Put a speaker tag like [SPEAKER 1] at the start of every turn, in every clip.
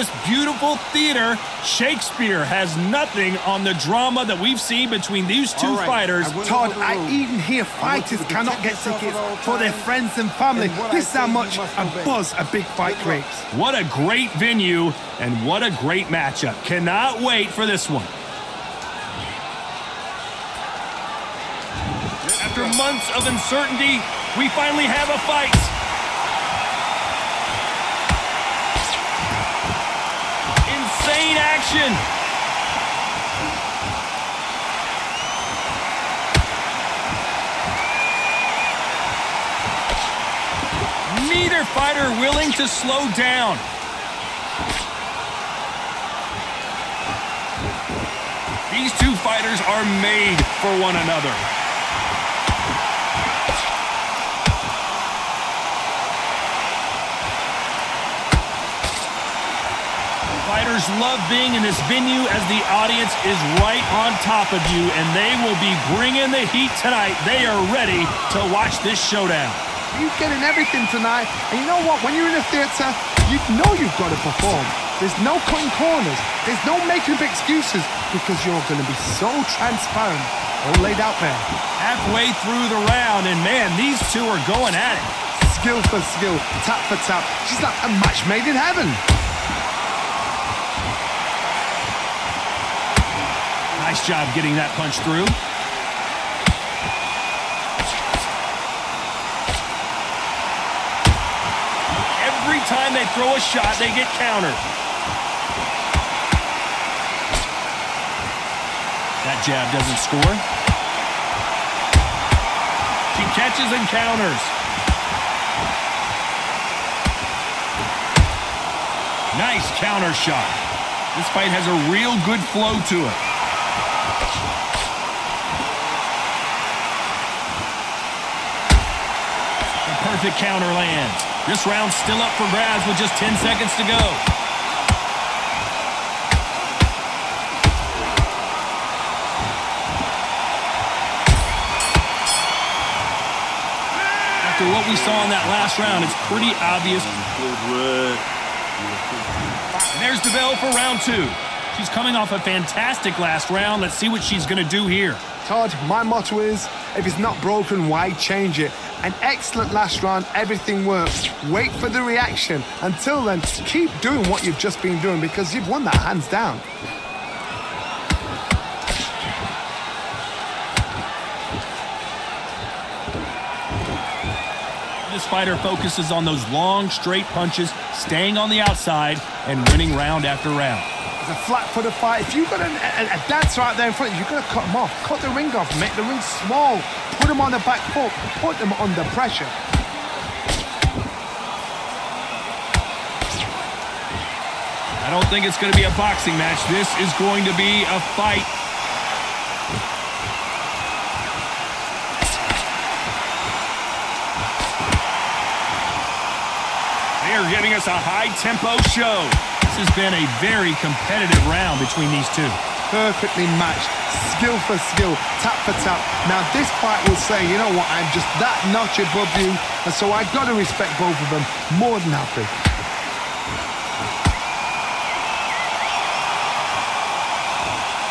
[SPEAKER 1] this beautiful theater. Shakespeare has nothing on the drama that we've seen between these two fighters.
[SPEAKER 2] Todd, I even hear fighters cannot get tickets for their friends and family. This is how much a buzz a big fight creates.
[SPEAKER 1] What a great venue and what a great matchup. Cannot wait for this one. After months of uncertainty, we finally have a fight. Insane action. Neither fighter willing to slow down. These two fighters are made for one another. Fighters love being in this venue as the audience is right on top of you, and they will be bringing the heat tonight. They are ready to watch this showdown.
[SPEAKER 2] You're getting everything tonight, and you know what? When you're in a theater, you know you've got to perform. There's no cutting corners. There's no making up excuses because you're going to be so transparent, all laid out there.
[SPEAKER 1] Halfway through the round, and man, these two are going at it.
[SPEAKER 2] Skill for skill, tap for tap. She's like a match made in heaven.
[SPEAKER 1] Nice job getting that punch through. Every time they throw a shot, they get countered. That jab doesn't score. She catches and counters. Nice counter shot. This fight has a real good flow to it. Perfect counter lands. This round's still up for grabs with just 10 seconds to go. After what we saw in that last round, it's pretty obvious. And there's the bell for round two. She's coming off a fantastic last round. Let's see what she's going to do here.
[SPEAKER 2] Todd, my motto is, if it's not broken, why change it? An excellent last round, everything works. Wait for the reaction. Until then, keep doing what you've just been doing because you've won that hands down.
[SPEAKER 1] This fighter focuses on those long, straight punches, staying on the outside, and winning round after round.
[SPEAKER 2] It's a flat-footed fight. If you've got a dancer out there in front, you've got to cut them off. Cut the ring off. Make the ring small. Put them on the back foot. Put them under pressure.
[SPEAKER 1] I don't think it's going to be a boxing match. This is going to be a fight. They are giving us a high-tempo show. This has been a very competitive round between these two.
[SPEAKER 2] Perfectly matched, skill for skill, tap for tap. Now this fight will say, you know what, I'm just that notch above you, and so I've got to respect both of them. More than happy.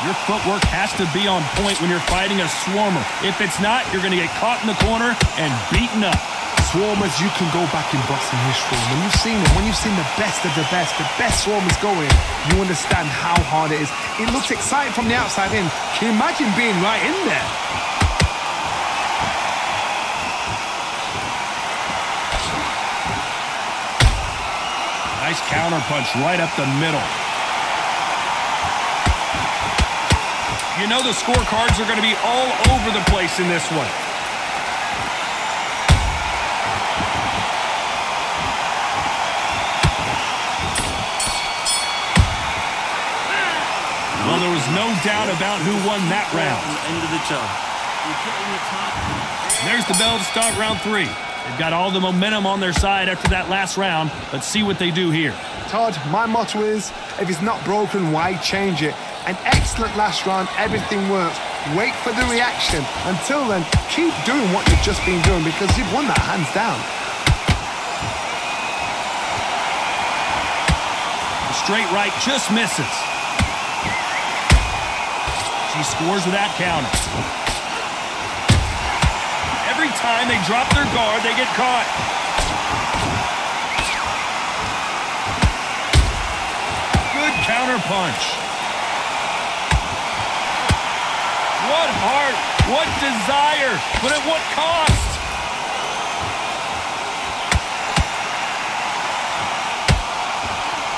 [SPEAKER 1] Your footwork has to be on point when you're fighting a swarmer. If it's not, you're going to get caught in the corner and beaten up.
[SPEAKER 2] Swarmers, you can go back in boxing history. When you've seen them, when you've seen the best swarmers going, you understand how hard it is. It looks exciting from the outside in. Can you imagine being right in there?
[SPEAKER 1] Nice counter punch right up the middle. You know the scorecards are going to be all over the place in this one. Well, there was no doubt about who won that round. There's the bell to start round three. They've got all the momentum on their side after that last round. Let's see what they do here.
[SPEAKER 2] Todd, my motto is, if it's not broken, why change it? An excellent last round, everything works. Wait for the reaction. Until then, keep doing what you've just been doing because you've won that hands down.
[SPEAKER 1] straight right just misses. She scores with that counter. Every time they drop their guard, they get caught. Good counter punch. What heart, what desire, but at what cost?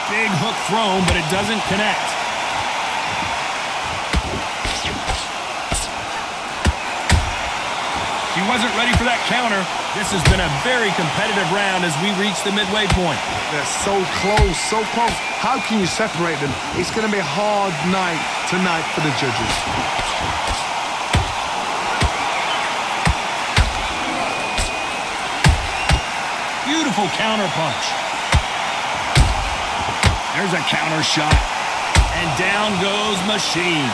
[SPEAKER 1] Big hook thrown, but it doesn't connect. She wasn't ready for that counter. This has been a very competitive round as we reach the midway point.
[SPEAKER 2] They're so close, so close. How can you separate them? It's going to be a hard night tonight for the judges.
[SPEAKER 1] Beautiful counter punch. There's a counter shot. And down goes Machine.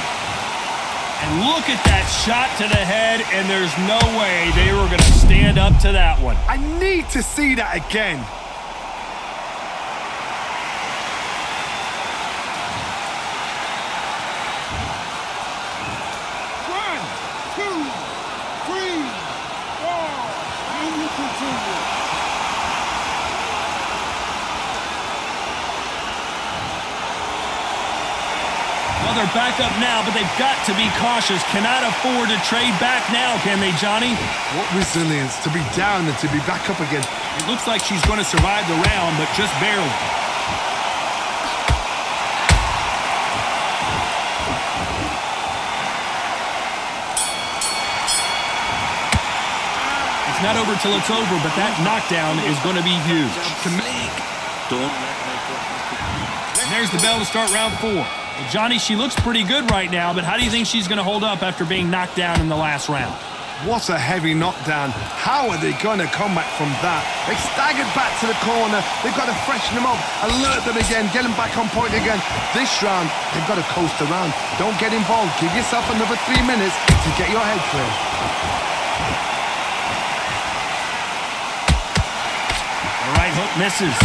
[SPEAKER 1] And look at that shot to the head, and there's no way they were going to stand up to that one.
[SPEAKER 2] I need to see that again.
[SPEAKER 3] One, two, three, four, and you continue.
[SPEAKER 1] Well, they're back up now, but they've got to be cautious. Cannot afford to trade back now, can they, Johnny?
[SPEAKER 2] What resilience to be down and to be back up again.
[SPEAKER 1] It looks like she's going to survive the round, but just barely. It's not over till it's over, but that knockdown is going to be huge. And there's the bell to start round 4. Well, Johnny, she looks pretty good right now, but how do you think she's going to hold up after being knocked down in the last round?
[SPEAKER 2] What a heavy knockdown. How are they going to come back from that? They staggered back to the corner. They've got to freshen them up, alert them again, get them back on point again. This round, they've got to coast around. Don't get involved. Give yourself another 3 minutes to get your head clear.
[SPEAKER 1] The right hook misses.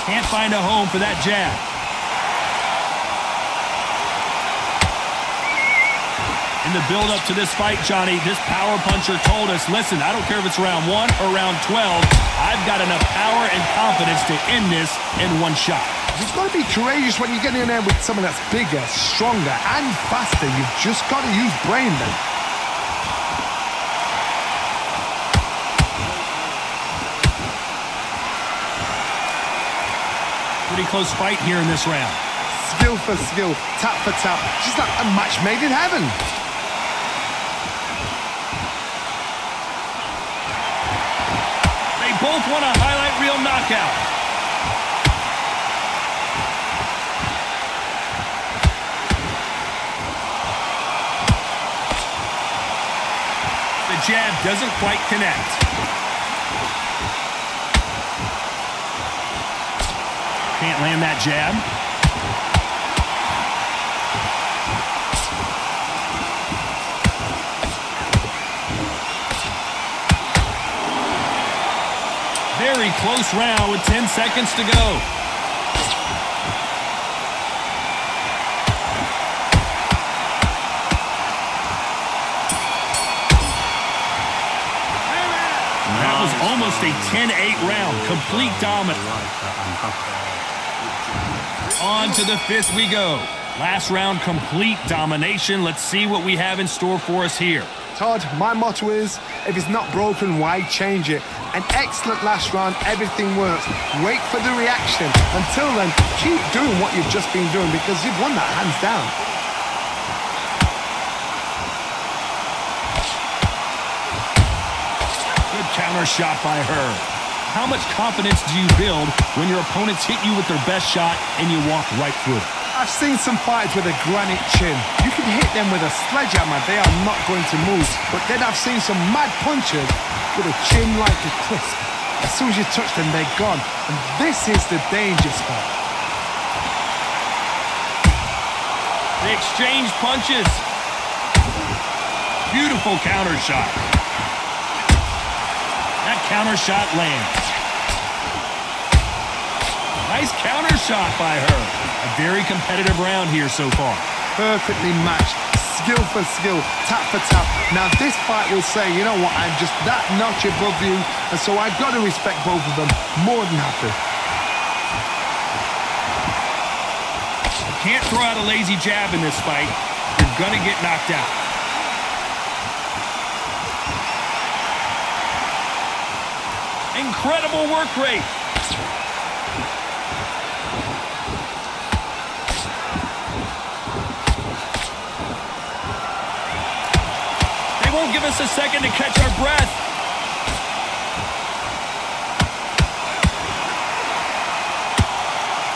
[SPEAKER 1] Can't find a home for that jab. In the build-up to this fight, Johnny, this power puncher told us, listen, I don't care if it's round 1 or round 12, I've got enough power and confidence to end this in one shot.
[SPEAKER 2] You've got to be courageous when you get in there with someone that's bigger, stronger, and faster. You've just got to use brain then.
[SPEAKER 1] Pretty close fight here in this round.
[SPEAKER 2] Skill for skill, tap for tap. She's like a match made in heaven.
[SPEAKER 1] They both want a highlight reel knockout. The jab doesn't quite connect. Can't land that jab. Very close round with 10 seconds to go. That was almost a 10-8 round. Complete dominance. On to the 5th we go. Last round, complete domination. Let's see what we have in store for us here.
[SPEAKER 2] Todd, my motto is, if it's not broken, why change it? An excellent last round, everything works. Wait for the reaction. Until then, keep doing what you've just been doing because you've won that hands down.
[SPEAKER 1] Good counter shot by her. How much confidence do you build when your opponents hit you with their best shot and you walk right through it?
[SPEAKER 2] I've seen some fighters with a granite chin. You can hit them with a sledgehammer, they are not going to move. But then I've seen some mad punchers with a chin like a crisp. As soon as you touch them, they're gone. And this is the danger spot.
[SPEAKER 1] They exchange punches. Beautiful counter shot. That counter shot lands. Nice counter shot by her. A very competitive round here so far.
[SPEAKER 2] Perfectly matched, skill for skill, tap for tap. Now this fight will say, you know what, I'm just that notch above you, and so I've got to respect both of them more than happy.
[SPEAKER 1] Can't throw out a lazy jab in this fight. You're gonna get knocked out. Incredible work rate. They won't give us a second to catch our breath.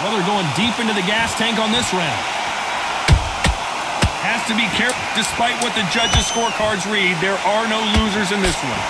[SPEAKER 1] Well, they're going deep into the gas tank on this round. Has to be careful. Despite what the judges' scorecards read, there are no losers in this one.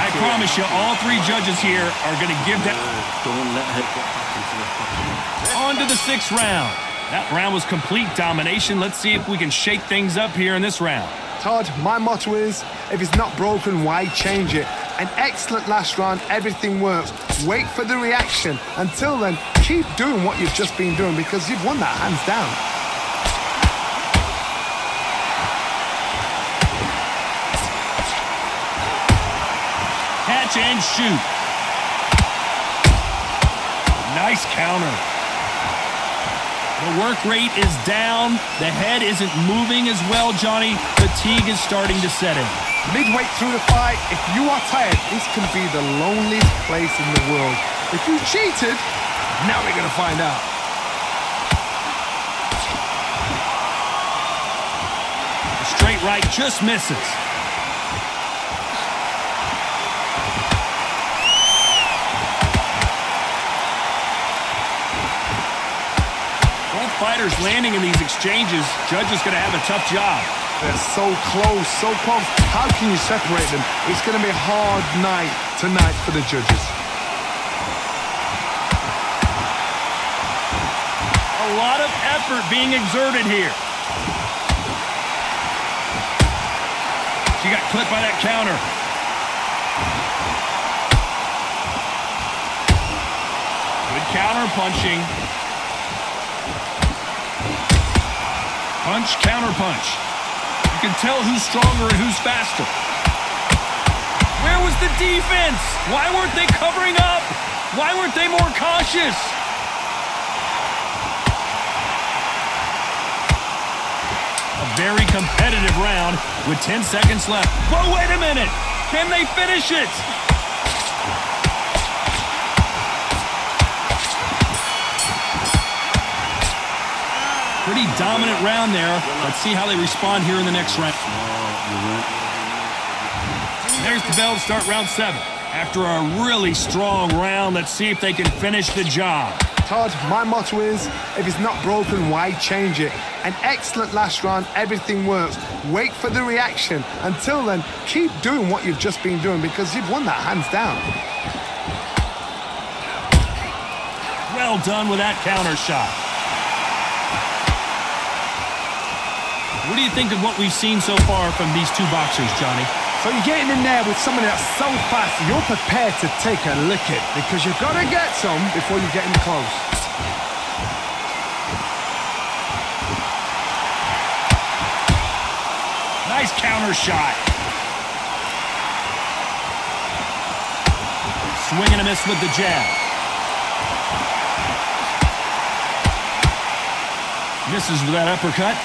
[SPEAKER 1] I promise you, all three judges here are going to give that.
[SPEAKER 4] Don't let her get back into the fucking...
[SPEAKER 1] On to the sixth round. That round was complete domination. Let's see if we can shake things up here in this round.
[SPEAKER 2] Todd, my motto is, if it's not broken, why change it? An excellent last round, everything works. Wait for the reaction. Until then, keep doing what you've just been doing because you've won that hands down.
[SPEAKER 1] Catch and shoot. Nice counter. The work rate is down. The head isn't moving as well, Johnny. Fatigue is starting to set in.
[SPEAKER 2] Midway through the fight, if you are tired, this can be the loneliest place in the world. If you cheated, now we're going to find out.
[SPEAKER 1] The straight right just misses. Fighters landing in these exchanges. Judge is going to have a tough job.
[SPEAKER 2] They're so close, so close. How can you separate them? It's going to be a hard night tonight for the judges.
[SPEAKER 1] A lot of effort being exerted here. She got clipped by that counter. Good counter punching. Punch, counter punch. You can tell who's stronger and who's faster. Where was the defense? Why weren't they covering up? Why weren't they more cautious? A very competitive round with 10 seconds left. But wait a minute. Can they finish it? Pretty dominant round there. Let's see how they respond here in the next round. There's the bell to start round 7. After a really strong round, let's see if they can finish the job.
[SPEAKER 2] Todd, my motto is, if it's not broken, why change it? An excellent last round, everything works. Wait for the reaction. Until then, keep doing what you've just been doing because you've won that hands down.
[SPEAKER 1] Well done with that counter shot. What do you think of what we've seen so far from these two boxers, Johnny?
[SPEAKER 2] So you're getting in there with someone that's so fast, you're prepared to take a licking because you've got to get some before you get in close.
[SPEAKER 1] Nice counter shot. Swing and a miss with the jab. Misses with that uppercut.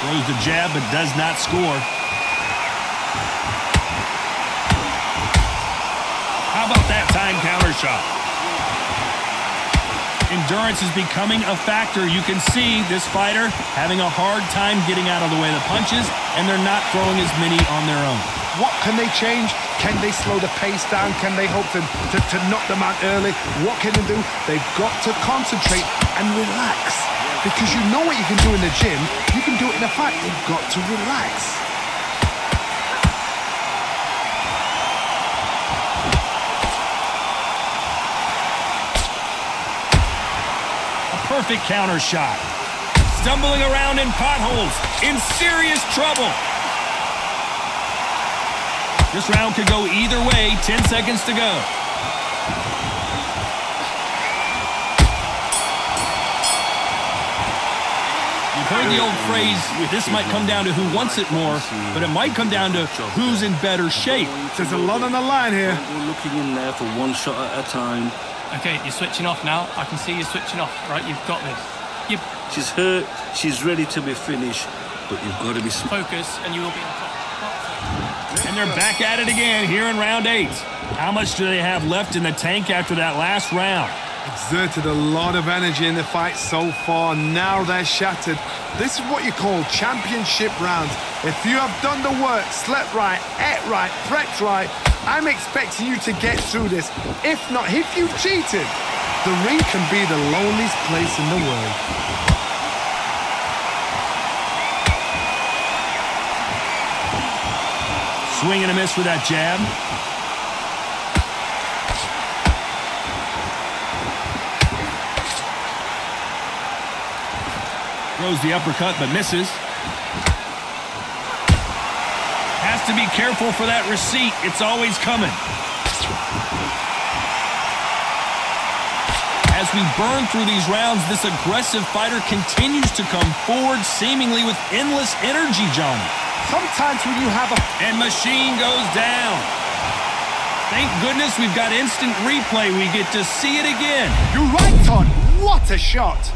[SPEAKER 1] Throws the jab, but does not score. How about that time counter shot? Endurance is becoming a factor. You can see this fighter having a hard time getting out of the way of the punches, and they're not throwing as many on their own.
[SPEAKER 2] What can they change? Can they slow the pace down? Can they hope to knock them out early? What can they do? They've got to concentrate and relax. Because you know what you can do in the gym, you can do it in a fight. You've got to relax.
[SPEAKER 1] Perfect counter shot. Stumbling around in potholes, in serious trouble. This round could go either way, 10 seconds to go. You've heard the old phrase, this might come down to who wants it more, but it might come down to who's in better shape.
[SPEAKER 2] There's a lot on the line here.
[SPEAKER 4] We're looking in there for one shot at a time.
[SPEAKER 5] Okay, you're switching off now. I can see you switching off. Right, you've got this. You
[SPEAKER 4] She's hurt, she's ready to be finished, but you've got to be
[SPEAKER 5] focus and you will be on top.
[SPEAKER 1] And they're back at it again here in round 8. How much do they have left in the tank after that last round?
[SPEAKER 2] Exerted a lot of energy in the fight so far. Now they're shattered. This is what you call championship rounds. If you have done the work, slept right, ate right, prepped right, I'm expecting you to get through this. If not, if you've cheated, the ring can be the loneliest place in the world.
[SPEAKER 1] Swing and a miss with that jab. Throws the uppercut but misses. Has to be careful for that receipt. It's always coming. As we burn through these rounds, this aggressive fighter continues to come forward, seemingly with endless energy, Johnny.
[SPEAKER 2] Sometimes when you have a...
[SPEAKER 1] And Machine goes down. Thank goodness we've got instant replay. We get to see it again.
[SPEAKER 2] You're right, Todd. What a shot.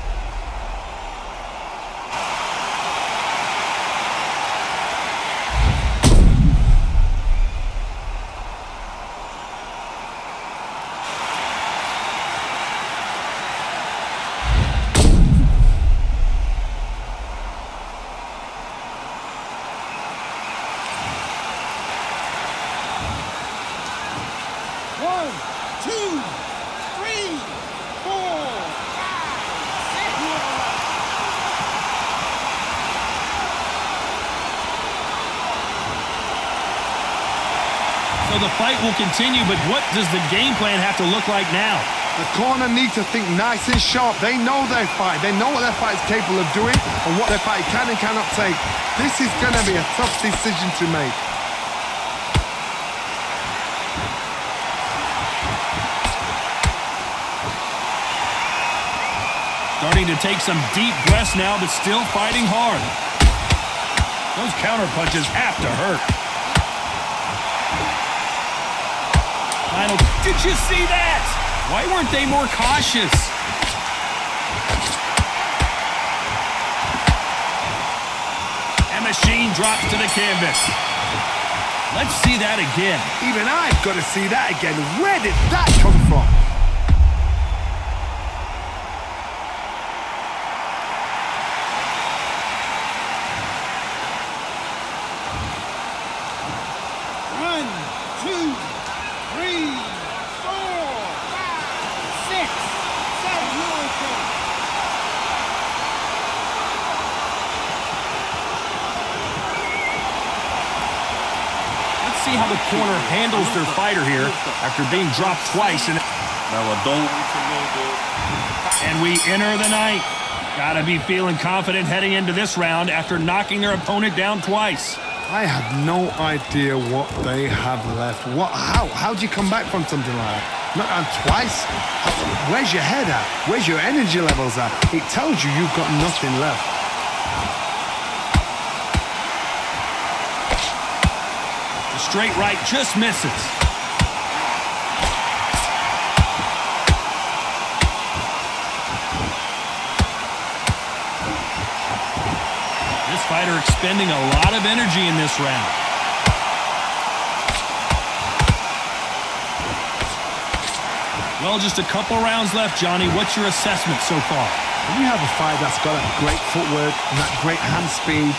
[SPEAKER 1] So the fight will continue, but what does the game plan have to look like now?
[SPEAKER 2] The corner need to think nice and sharp. They know their fight. They know what their fight is capable of doing and what their fight can and cannot take. This is going to be a tough decision to make.
[SPEAKER 1] Starting to take some deep breaths now, but still fighting hard. Those counter punches have to hurt. Final. Did you see that? Why weren't they more cautious? And Machine drops to the canvas. Let's see that again.
[SPEAKER 2] Even I've got to see that again. Where did that come from?
[SPEAKER 1] See how the corner handles their fighter here after being dropped twice. And we enter the ninth. Gotta be feeling confident heading into this round after knocking their opponent down twice.
[SPEAKER 2] I have no idea what they have left. How do you come back from something like that? Knocked down twice? Where's your head at? Where's your energy levels at? It tells you you've got nothing left.
[SPEAKER 1] Straight right just misses. This fighter expending a lot of energy in this round. Well, just a couple rounds left, Johnny. What's your assessment so far?
[SPEAKER 2] When you have a fight that's got that great footwork and that great hand speed,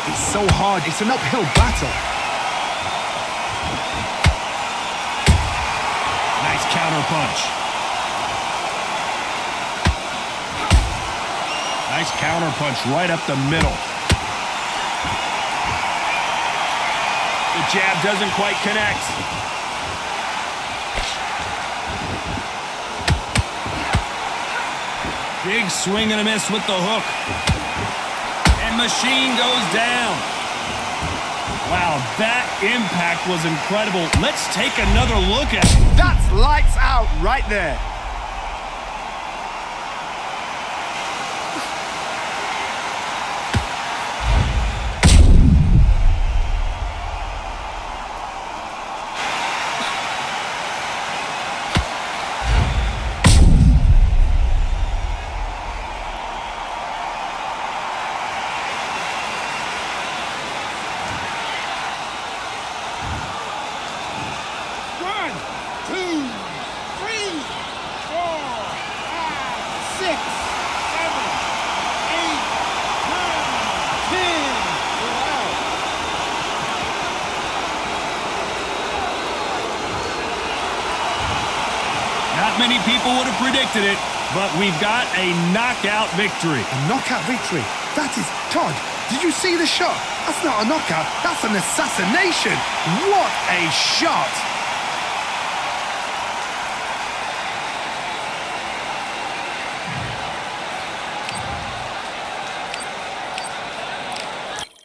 [SPEAKER 2] it's so hard. It's an uphill battle. Counter punch.
[SPEAKER 1] Nice counter punch right up the middle. The jab doesn't quite connect. Big swing and a miss with the hook. And Machine goes down. Wow, that impact was incredible. Let's take another look at it.
[SPEAKER 2] That's lights out right there.
[SPEAKER 1] Many people would have predicted it, but we've got a knockout victory.
[SPEAKER 2] A knockout victory? That is... Todd, did you see the shot? That's not a knockout, that's an assassination. What a shot!